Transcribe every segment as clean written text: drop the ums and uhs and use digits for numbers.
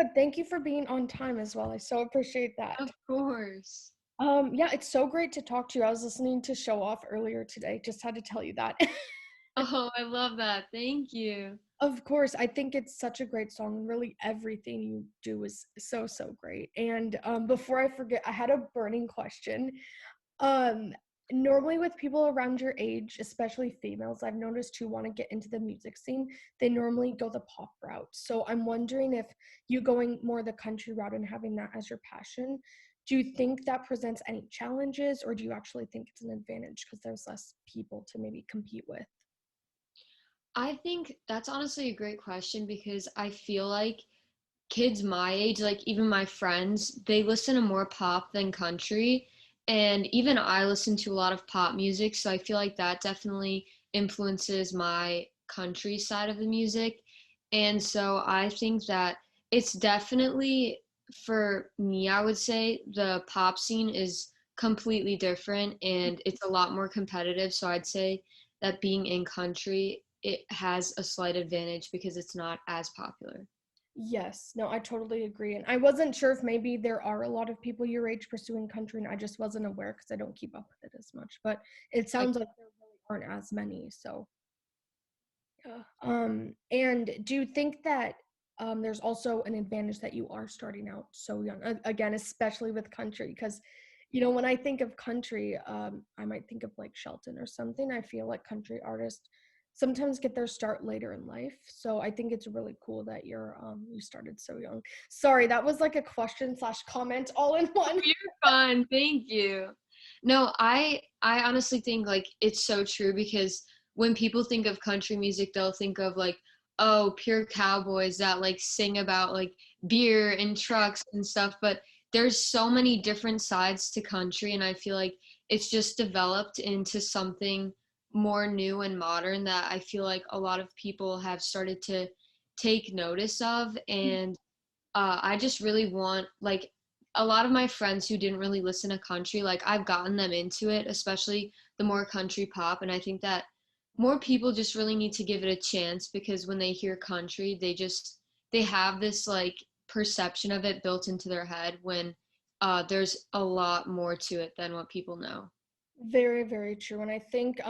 good. Thank you for being on time as well. I so appreciate that. Of course. Yeah, it's so great to talk to you. I was listening to Show Off earlier today. Just had to tell you that. Oh, I love that. Thank you. Of course, I think it's such a great song, and really everything you do is so, so great. And before I forget, I had a burning question. Um, Normally with people around your age, especially females, I've noticed who want to get into the music scene, they normally go the pop route. So I'm wondering if you going more the country route and having that as your passion, do you think that presents any challenges, or do you actually think it's an advantage because there's less people to maybe compete with? I think that's honestly a great question because I feel like kids my age, like even my friends, they listen to more pop than country. And even I listen to a lot of pop music. So I feel like that definitely influences my country side of the music. And so I think that it's definitely, for me, I would say the pop scene is completely different and it's a lot more competitive. So I'd say that being in country, it has a slight advantage because it's not as popular. Yes, no, I totally agree. And I wasn't sure if maybe there are a lot of people your age pursuing country, and I just wasn't aware because I don't keep up with it as much. But it I sounds like there really aren't as many. So, yeah. And do you think that there's also an advantage that you are starting out so young? Again, especially with country, because when I think of country, I might think of like Shelton or something. I feel like country artists sometimes get their start later in life. So I think it's really cool that you started so young. Sorry, that was like a question slash comment all in one. You're fun. Thank you. No, I honestly think like it's so true because when people think of country music, they'll think of like, oh, pure cowboys that like sing about like beer and trucks and stuff, but there's so many different sides to country and I feel like it's just developed into something more new and modern that I feel like a lot of people have started to take notice of and I just really want like a lot of my friends who didn't really listen to country, like I've gotten them into it, especially the more country pop. And I think that more people just really need to give it a chance because when they hear country, they have this like perception of it built into their head when there's a lot more to it than what people know. Very, very true. And I think,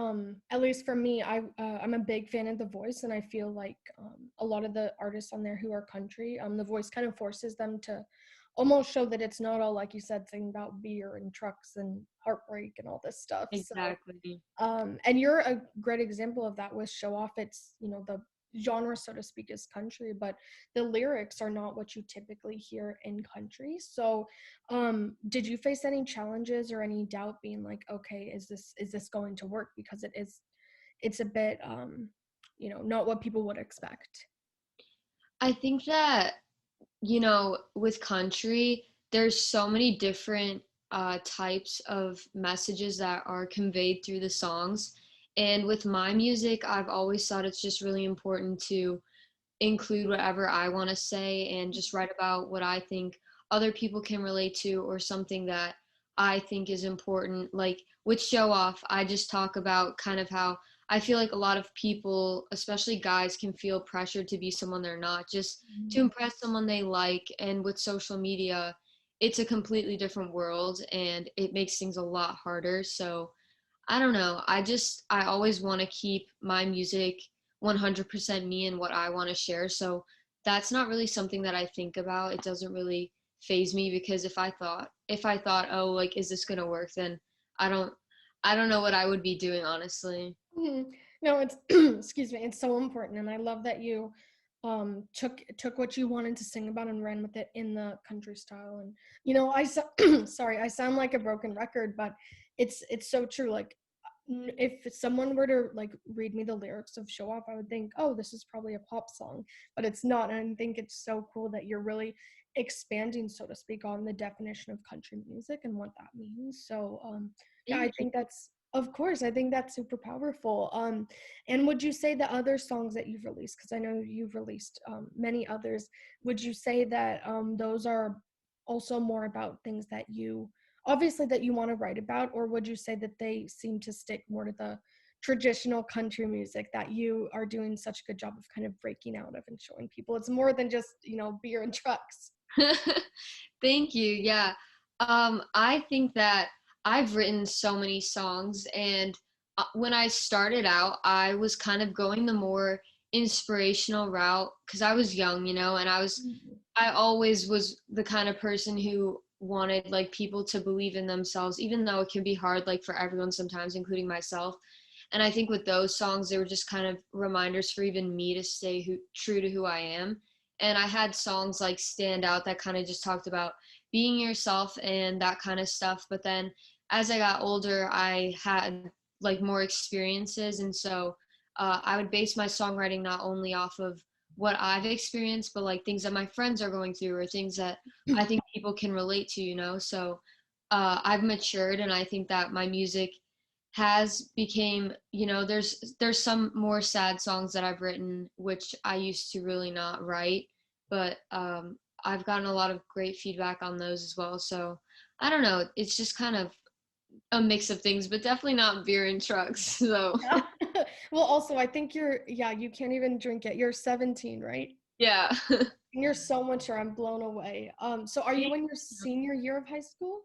at least for me, I'm a big fan of The Voice, and I feel like a lot of the artists on there who are country, The Voice kind of forces them to almost show that it's not all like you said, singing about beer and trucks and heartbreak and all this stuff. So Exactly. and you're a great example of that with Show Off. It's, the genre, so to speak, is country, but the lyrics are not what you typically hear in country. So, did you face any challenges or any doubt being like, okay, is this going to work? Because it's a bit, not what people would expect. I think that with country, there's so many different types of messages that are conveyed through the songs. And with my music, I've always thought it's just really important to include whatever I want to say and just write about what I think other people can relate to or something that I think is important. Like with Show Off, I just talk about kind of how I feel like a lot of people, especially guys, can feel pressured to be someone they're not, just to Mhm. impress someone they like. And with social media, it's a completely different world and it makes things a lot harder. So I don't know. I always want to keep my music 100% me and what I want to share. So that's not really something that I think about. It doesn't really phase me because if I thought, oh, like, is this going to work? Then I don't, I don't know what I would be doing, honestly. Mhm. No, it's excuse me, it's so important, and I love that you took what you wanted to sing about and ran with it in the country style. And sorry, I sound like a broken record, but it's so true. Like, if someone were to like read me the lyrics of Show Off, I would think, oh, this is probably a pop song, but it's not. And I think it's so cool that you're really expanding, so to speak, on the definition of country music and what that means. So, yeah, I Thank you. think that's, of course, I think that's super powerful. And would you say the other songs that you've released, because I know you've released many others, would you say that those are also more about things that you obviously that you want to write about, or would you say that they seem to stick more to the traditional country music that you are doing such a good job of kind of breaking out of and showing people it's more than just, beer and trucks. Thank you. Yeah. I think that I've written so many songs, and when I started out, I was kind of going the more inspirational route because I was young, and Mhm. I always was the kind of person who wanted like people to believe in themselves, even though it can be hard, like for everyone sometimes, including myself. And I think with those songs, they were just kind of reminders for even me to stay true to who I am. And I had songs like Stand Out that kind of just talked about being yourself and that kind of stuff. But then as I got older, I had like more experiences. And so I would base my songwriting not only off of what I've experienced, but like things that my friends are going through or things that I think people can relate to. So I've matured, and I think that my music has became, there's some more sad songs that I've written which I used to really not write, but I've gotten a lot of great feedback on those as well. So I don't know, it's just kind of a mix of things, but definitely not beer and trucks. So Yeah. Well, also, I think you can't even drink it. You're 17, right? yeah. And you're so mature. I'm blown away. So are you in your senior year of high school?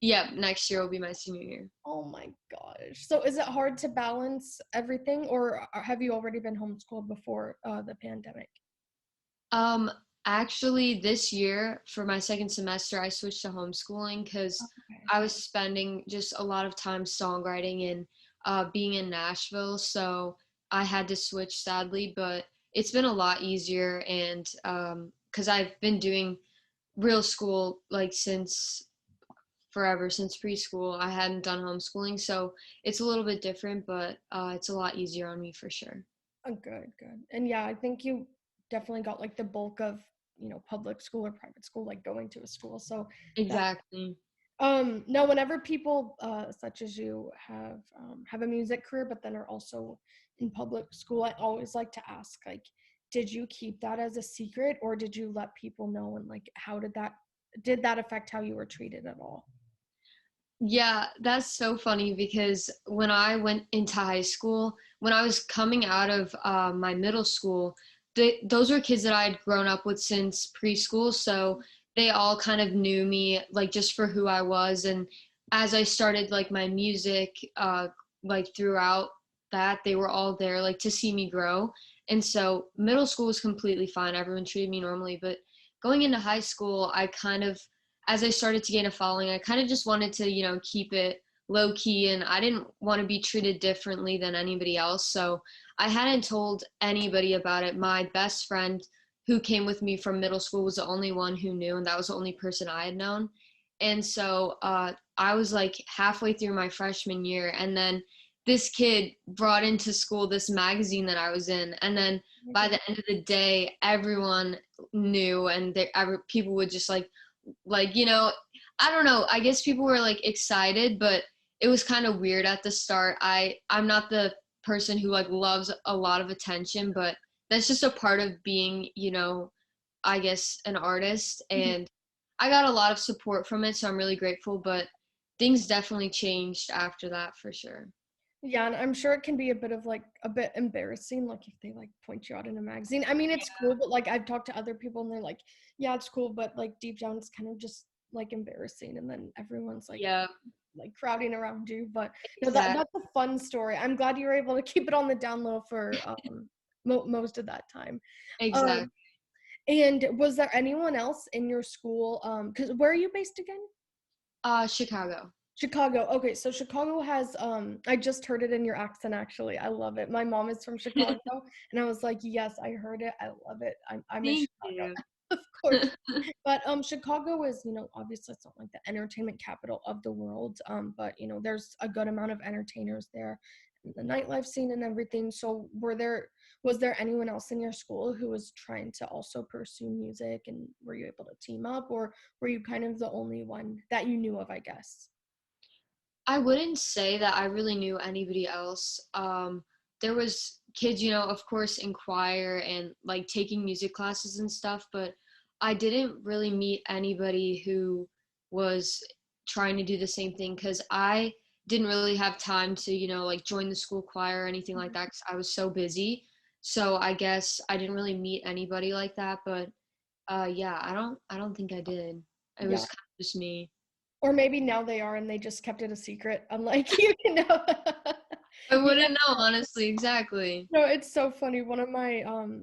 Yep, next year will be my senior year. Oh my gosh. So is it hard to balance everything, or have you already been homeschooled before the pandemic? Um, Actually, this year for my second semester, I switched to homeschooling because Okay. I was spending just a lot of time songwriting and being in Nashville. So I had to switch, sadly, but it's been a lot easier. And because I've been doing real school like since forever, since preschool, I hadn't done homeschooling. So it's a little bit different, but it's a lot easier on me for sure. Oh, good, good. And yeah, I think you definitely got like the bulk of, public school or private school, like going to a school. So that Exactly. no, whenever people such as you have a music career but then are also in public school, I always like to ask, like, did you keep that as a secret, or did you let people know, and like how did that affect how you were treated at all? Yeah, that's so funny because when I went into high school, when I was coming out of my middle school, those were kids that I had grown up with since preschool. So they all kind of knew me like just for who I was. And as I started like my music, like throughout that, they were all there like to see me grow. And so middle school was completely fine. Everyone treated me normally. But going into high school, I kind of as I started to gain a following, I kind of just wanted to, keep it low key, and I didn't want to be treated differently than anybody else. So I hadn't told anybody about it. My best friend who came with me from middle school was the only one who knew, and that was the only person I had known. And so I was like halfway through my freshman year, and then this kid brought into school this magazine that I was in. And then by the end of the day, everyone knew, and people would just like I don't know, I guess people were like excited, but it was kind of weird at the start. I'm not the person who like loves a lot of attention, but that's just a part of being, I guess an artist. Mhm. And I got a lot of support from it, so I'm really grateful. But things definitely changed after that for sure. Yeah, and I'm sure it can be a bit embarrassing, like if they like point you out in a magazine. I mean, it's cool, but like I've talked to other people and they're like, yeah, it's cool, but like deep down it's kind of just like embarrassing, and then everyone's Yeah, like crowding around you. But no, exactly. that's a fun story. I'm glad you were able to keep it on the down low for most of that time. Exactly. Um, and was there anyone else in your school? Because where are you based again? Chicago. Chicago. Okay, so Chicago has I just heard it in your accent actually. I love it. My mom is from Chicago and I was like, "Yes, I heard it. I love it. I miss Thank Chicago." you. Of course. But Chicago is, obviously it's not like the entertainment capital of the world. But there's a good amount of entertainers there, and the nightlife scene and everything. So was there anyone else in your school who was trying to also pursue music, and were you able to team up, or were you kind of the only one that you knew of, I guess? I wouldn't say that I really knew anybody else. There was kids, of course, in choir and like taking music classes and stuff, but I didn't really meet anybody who was trying to do the same thing because I didn't really have time to, like join the school choir or anything like that because I was so busy. So I guess I didn't really meet anybody like that, but yeah, I don't think I did. It Yeah. was kind of just me. Or maybe now they are and they just kept it a secret, unlike you, you know. I Yeah. wouldn't know, honestly, exactly. No, it's so funny. One of my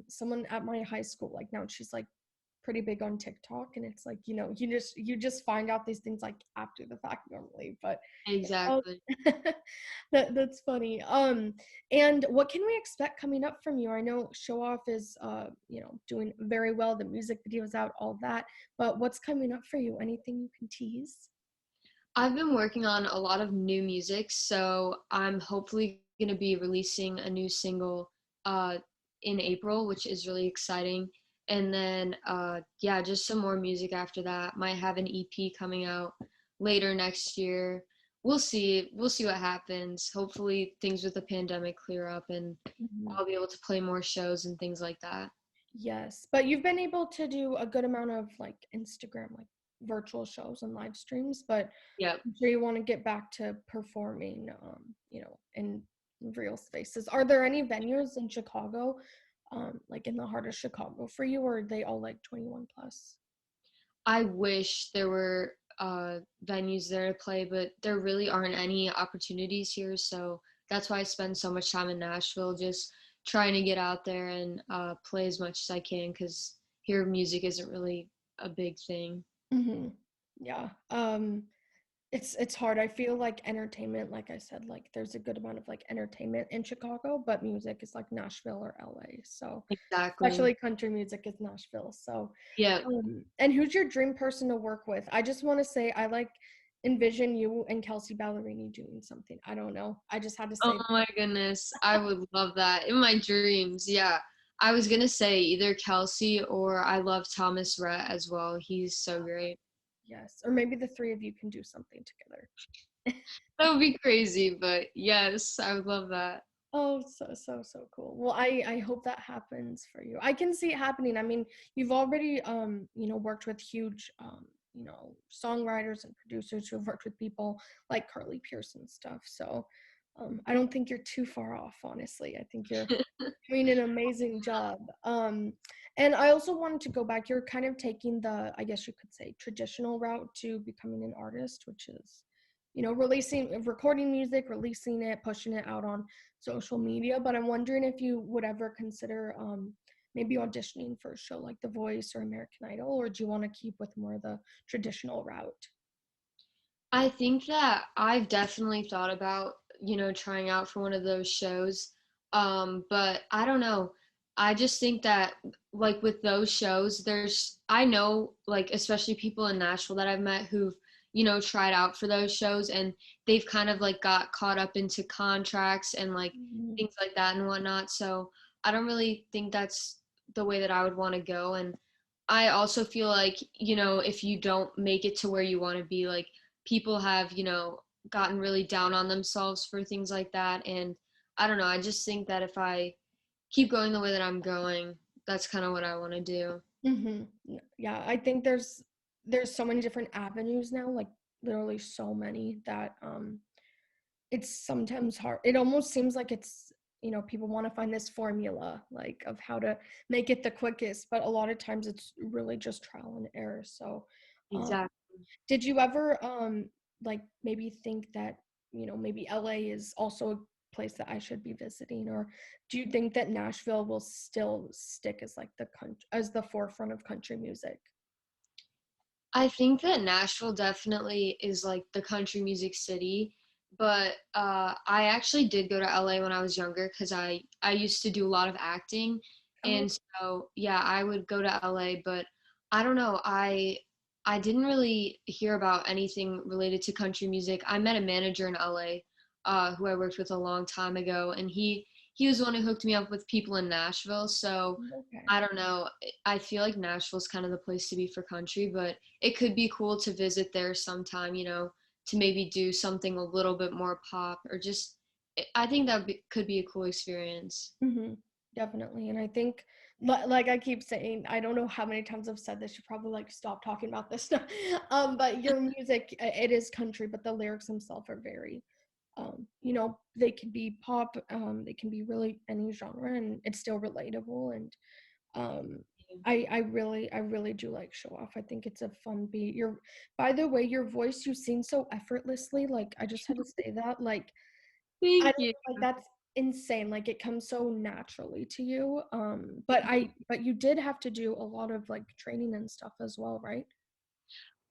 someone at my high school, like now she's like pretty big on TikTok, and it's like, you just find out these things like after the fact normally, but oh, Exactly. that's funny. And what can we expect coming up from you? I know Show Off is doing very well, the music videos out, all that, but what's coming up for you? Anything you can tease? I've been working on a lot of new music, so I'm hopefully going to be releasing a new single uh, in April, which is really exciting. And then, yeah, just some more music after that. Might have an EP coming out later next year. We'll see. We'll see what happens. Hopefully, things with the pandemic clear up and Mhm. I'll be able to play more shows and things like that. Yes, but you've been able to do a good amount of like Instagram, like virtual shows and live streams, but Yep. I'm sure you want to get back to performing, in real spaces. Are there any venues in Chicago, like in the heart of Chicago for you, or are they all like 21 plus? I wish there were venues there to play, but there really aren't any opportunities here. So that's why I spend so much time in Nashville, just trying to get out there and play as much as I can because here music isn't really a big thing. Hmm. Yeah. It's hard. I feel like entertainment, like I said, like there's a good amount of like entertainment in Chicago, but music is like Nashville or LA. So Exactly. especially country music is Nashville. So Yeah. and who's your dream person to work with? I just want to say I like envision you and Kelsey Ballerini doing something. I don't know. I just had to Oh say my goodness. I would love that in my dreams. Yeah. I was gonna say either Kelsey or I love Thomas Rhett as well. He's so great. yes. Or maybe the three of you can do something together. That would be crazy, but yes, I would love that. Oh, so cool. Well, I hope that happens for you. I can see it happening. I mean, you've already worked with huge songwriters and producers who have worked with people like Carly Pearce and stuff. So, I don't think you're too far off, honestly. I think you're doing an amazing job. And I also wanted to go back. You're kind of taking the, I guess you could say, traditional route to becoming an artist, which is, recording music, releasing it, pushing it out on social media. But I'm wondering if you would ever consider maybe auditioning for a show like The Voice or American Idol, or do you want to keep with more of the traditional route? I think that I've definitely thought about, trying out for one of those shows. But I don't know. I just think that like with those shows, I know like especially people in Nashville that I've met who've, tried out for those shows and they've kind of like got caught up into contracts and like Mhm. things like that and whatnot. So I don't really think that's the way that I would want to go. And I also feel like, if you don't make it to where you want to be, like people have, gotten really down on themselves for things like that. And I don't know, I just think that if I keep going the way that I'm going, that's kind of what I want to do. Yeah, I think there's so many different avenues now, like literally so many that it's sometimes hard. It almost seems like it's, people want to find this formula like of how to make it the quickest, but a lot of times it's really just trial and error. So, um, Exactly. did you ever like maybe think that, maybe LA is also a place that I should be visiting, or do you think that Nashville will still stick as like as the forefront of country music? I think that Nashville definitely is like the country music city, but I actually did go to LA when I was younger because I used to do a lot of acting, Oh, and so yeah, I would go to LA, but I don't know, I didn't really hear about anything related to country music. I met a manager in LA, who I worked with a long time ago, and he was the one who hooked me up with people in Nashville. So okay. I don't know. I feel like Nashville's kind of the place to be for country, but it could be cool to visit there sometime, to maybe do something a little bit more pop or just, I think could be a cool experience. Hmm. Definitely. And I think, like I keep saying, I don't know how many times I've said this. You probably like stop talking about this stuff. But your music, it is country, but the lyrics themselves are very You know, they can be pop, they can be really any genre, and it's still relatable. And um, I really do like Show Off. I think it's a fun beat. By the way, your voice, you sing so effortlessly. Like, I just had to say that. Like, I Thank don't you. know, like, that's insane. Like, it comes so naturally to you. But you did have to do a lot of like training and stuff as well, right?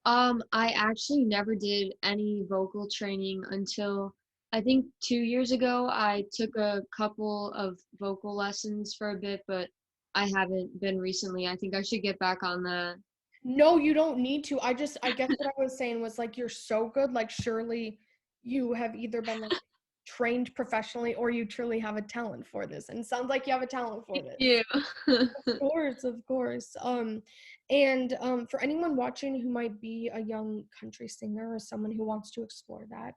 I actually never did any vocal training until I think 2 years ago. I took a couple of vocal lessons for a bit, but I haven't been recently. I think I should get back on that. No, you don't need to. I guess what I was saying was like you're so good. Like surely you have either been like trained professionally or you truly have a talent for this. And it sounds like you have a talent for Thank this. you. Of course, of course. And for anyone watching who might be a young country singer or someone who wants to explore that,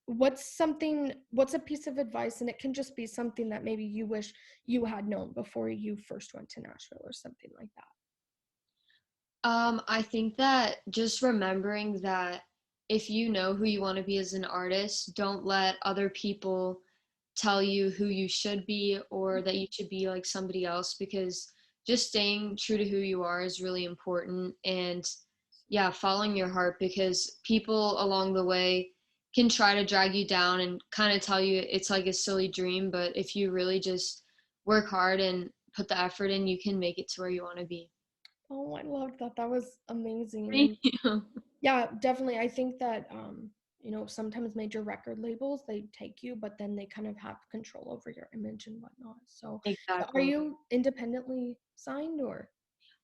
what's a piece of advice, and it can just be something that maybe you wish you had known before you first went to Nashville or something like that. I think that just remembering that if you know who you want to be as an artist, don't let other people tell you who you should be or that you should be like somebody else, because just staying true to who you are is really important. And yeah, following your heart, because people along the way can try to drag you down and kind of tell you it's like a silly dream, but if you really just work hard and put the effort in, you can make it to where you want to be. Oh, I loved that. That was amazing. Thank And you. yeah, definitely. I think that you know, sometimes major record labels they take you, but then they kind of have control over your image and whatnot. So, are Exactly. you independently signed or?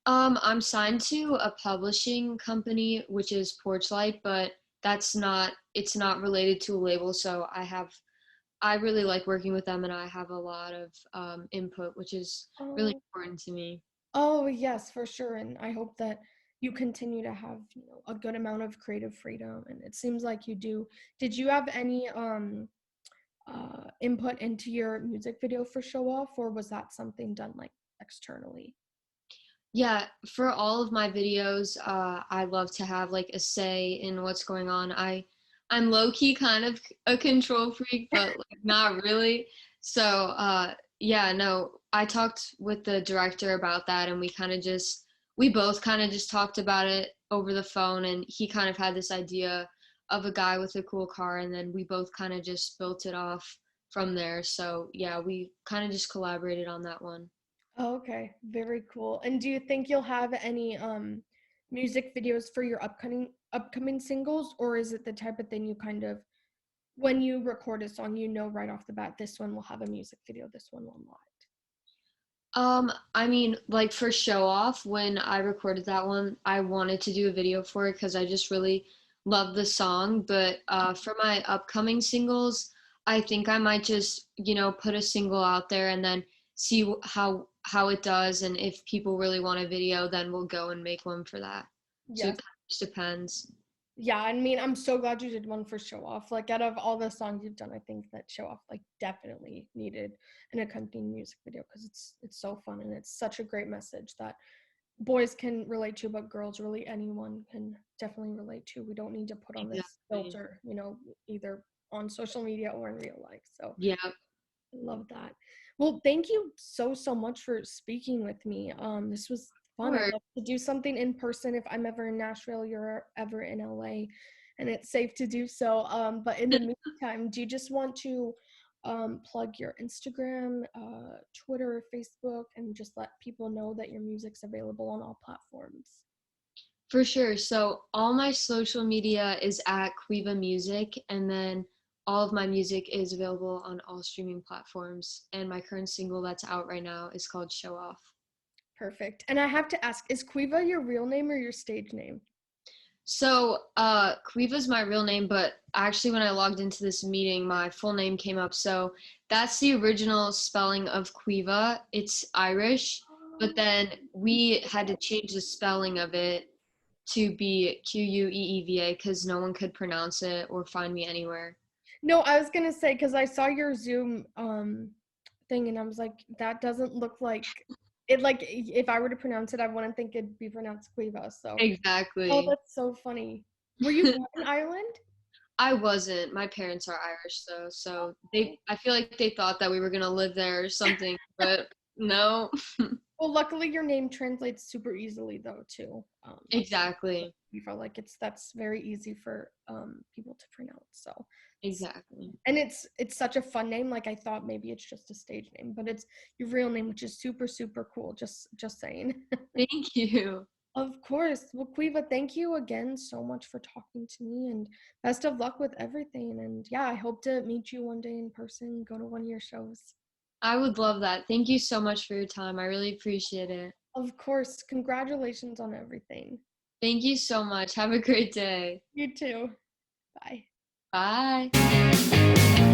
I'm signed to a publishing company, which is Porchlight, but it's not related to a label. So I really like working with them and I have a lot of input, which is really Oh, important to me. oh yes, for sure. And I hope that you continue to have, you know, a good amount of creative freedom. And it seems like you do. Did you have any input into your music video for Show Off, or was that something done like externally? Yeah, for all of my videos, I love to have like a say in what's going on. I'm low key kind of a control freak, but like not really. So yeah, no, I talked with the director about that, and we both kind of just talked about it over the phone, and he kind of had this idea of a guy with a cool car, and then we both kind of just built it off from there. So yeah, we kind of just collaborated on that one. Oh, okay, very cool. And do you think you'll have any music videos for your upcoming singles, or is it the type of thing you kind of when you record a song, you know right off the bat this one will have a music video, this one will not? I mean, like for Show Off, when I recorded that one, I wanted to do a video for it because I just really love the song. But for my upcoming singles, I think I might just, put a single out there and then see how it does, and if people really want a video, then we'll go and make one for that. So it Yes. kind of just depends. Yeah, I mean, I'm so glad you did one for Show Off. Like out of all the songs you've done, I think that Show Off like definitely needed an accompanying music video because it's so fun and it's such a great message that boys can relate to, but girls really anyone can definitely relate to. We don't need to put on this Exactly. filter, you know, either on social media or in real life. So Yeah, I love that. Well, thank you so much for speaking with me. This was fun. I'd or love to do something in person if I'm ever in Nashville, you're ever in LA, and it's safe to do so. But in the meantime, do you just want to plug your Instagram, Twitter, Facebook, and just let people know that your music's available on all platforms? For sure. So all my social media is at Queeva Music, and then all of my music is available on all streaming platforms. And my current single that's out right now is called Show Off. Perfect. And I have to ask, is Queeva your real name or your stage name? So Queeva's my real name, but actually when I logged into this meeting, my full name came up. So that's the original spelling of Queeva. It's Irish, but then we had to change the spelling of it to be Queeva because no one could pronounce it or find me anywhere. No, I was gonna say because I saw your Zoom thing and I was like, that doesn't look like it. Like if I were to pronounce it, I wouldn't think it'd be pronounced Queeva. So, oh, Exactly. that's so funny. Were you born in Ireland? I wasn't. My parents are Irish though, so I feel like they thought that we were gonna live there or something, but no. Well, luckily your name translates super easily though too. Exactly. Queeva, like that's very easy for people to pronounce. So, Exactly. and it's such a fun name. Like I thought maybe it's just a stage name, but it's your real name, which is super super cool. Just saying. Thank you. Of course. Well, Queeva, thank you again so much for talking to me, and best of luck with everything. And yeah, I hope to meet you one day in person, go to one of your shows. I would love that. Thank you so much for your time. I really appreciate it. Of course. Congratulations on everything. Thank you so much. Have a great day. You too. Bye. Bye.